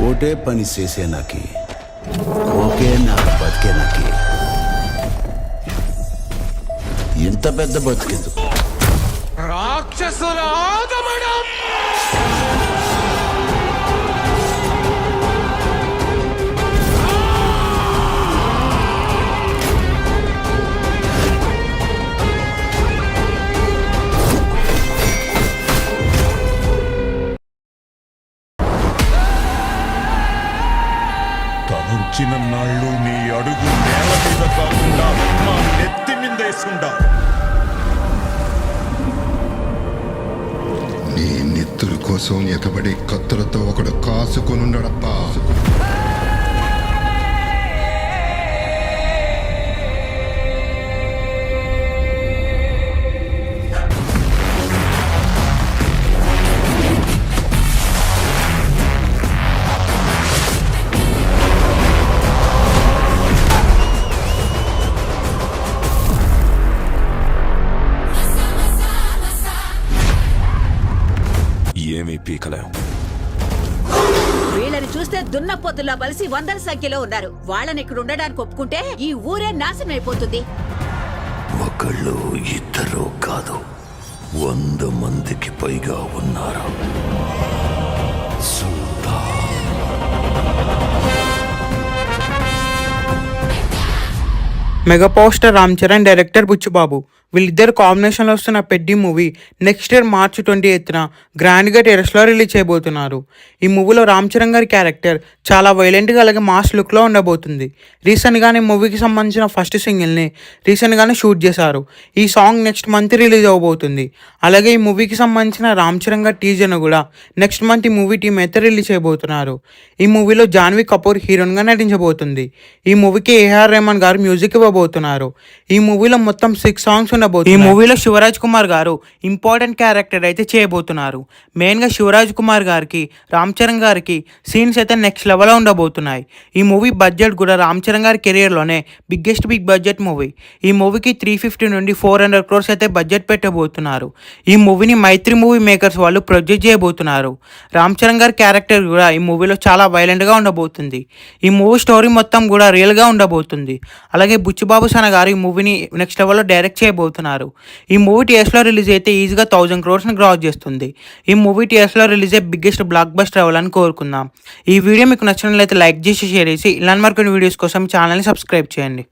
ఓటే పని చేసే నాకి ఓకే నాకు బతికే నాకి ఇంత పెద్ద బతికెందుకు? రాక్షసుల ఆగమనం. తలంచిన నాళ్ళు నీ అడుగు నేల మీద కాకుండా నా నెత్తి మీదేసుండా. నీ నెత్తుల కోసం ఎకబడి కత్తులతో ఒకడు కాసుకొనుండడప్పా. ఏమీ పీకలేం. వీళ్ళని చూస్తే దున్నపోతులా బలిసి వందల సంఖ్యలో ఉన్నారు. వాళ్ళని ఇక్కడ ఉండడానికి ఒప్పుకుంటే ఈ ఊరే నాశనం అయిపోతుంది. ఒకళ్ళు ఇద్దరు కాదు, 100 మందికి పైగా ఉన్నారు. Mega power star Ram Charan, director Buchibabu వీళ్ళిద్దరు కాంబినేషన్లో వస్తున్న పెద్ద మూవీ నెక్స్ట్ ఇయర్ మార్చి 28న గ్రాండ్గా టెరెస్లో రిలీజ్ చేయబోతున్నారు. ఈ మూవీలో రామ్ చరణ్ గారి క్యారెక్టర్ చాలా వైలెంట్గా అలాగే మాస్ లుక్లో ఉండబోతుంది. రీసెంట్గానే మూవీకి సంబంధించిన ఫస్ట్ సింగిల్ని రీసెంట్గానే షూట్ చేశారు. ఈ సాంగ్ నెక్స్ట్ మంత్ రిలీజ్ అవబోతుంది. అలాగే ఈ మూవీకి సంబంధించిన రామ్ చరణ్ గారి టీజర్ను కూడా నెక్స్ట్ మంత్ ఈ మూవీ టీం అయితే రిలీజ్ చేయబోతున్నారు. ఈ మూవీలో జాన్వీ కపూర్ హీరోయిన్గా నటించబోతుంది. ఈ మూవీకి ఏఆర్ రెహమాన్ గారు మ్యూజిక్ ఇవ్వబోతున్నారు. ఈ మూవీలో మొత్తం 6 సాంగ్స్. ఈ మూవీలో శివరాజ్ కుమార్ గారు ఇంపార్టెంట్ క్యారెక్టర్ అయితే చేయబోతున్నారు. మెయిన్గా శివరాజ్ కుమార్ గారికి రామ్ చరణ్ గారికి సీన్స్ అయితే నెక్స్ట్ లెవెల్లో ఉండబోతున్నాయి. ఈ మూవీ బడ్జెట్ కూడా రామ్ చరణ్ గారి కెరియర్లోనే బిగ్గెస్ట్ బిగ్ బడ్జెట్ మూవీ. ఈ మూవీకి 350 నుండి 400 crores అయితే బడ్జెట్ పెట్టబోతున్నారు. ఈ మూవీని మైత్రి మూవీ మేకర్స్ వాళ్ళు ప్రొడ్యూస్ చేయబోతున్నారు. రామ్ చరణ్ గారి క్యారెక్టర్ కూడా ఈ మూవీలో చాలా వైలెంట్గా ఉండబోతుంది. ఈ మూవీ స్టోరీ మొత్తం కూడా రియల్గా ఉండబోతుంది. అలాగే బుచ్చిబాబు సన గారు ఈ మూవీని నెక్స్ట్ లెవెల్లో డైరెక్ట్ చేయబోతున్నారు. ఈ మూవీ టీఎస్లో రిలీజ్ అయితే ఈజీగా 1000 crores క్రాస్ చేస్తుంది. ఈ మూవీ టీఎస్లో రిలీజ్ అయ్యే బిగ్గెస్ట్ బ్లాక్ బస్టర్ అవ్వాలని కోరుకుందాం. ఈ వీడియో మీకు నచ్చినట్లయితే లైక్ చేసి షేర్ చేసి ఇలాంటి మరికొన్ని వీడియోస్ కోసం ఛానల్ని సబ్స్క్రైబ్ చేయండి.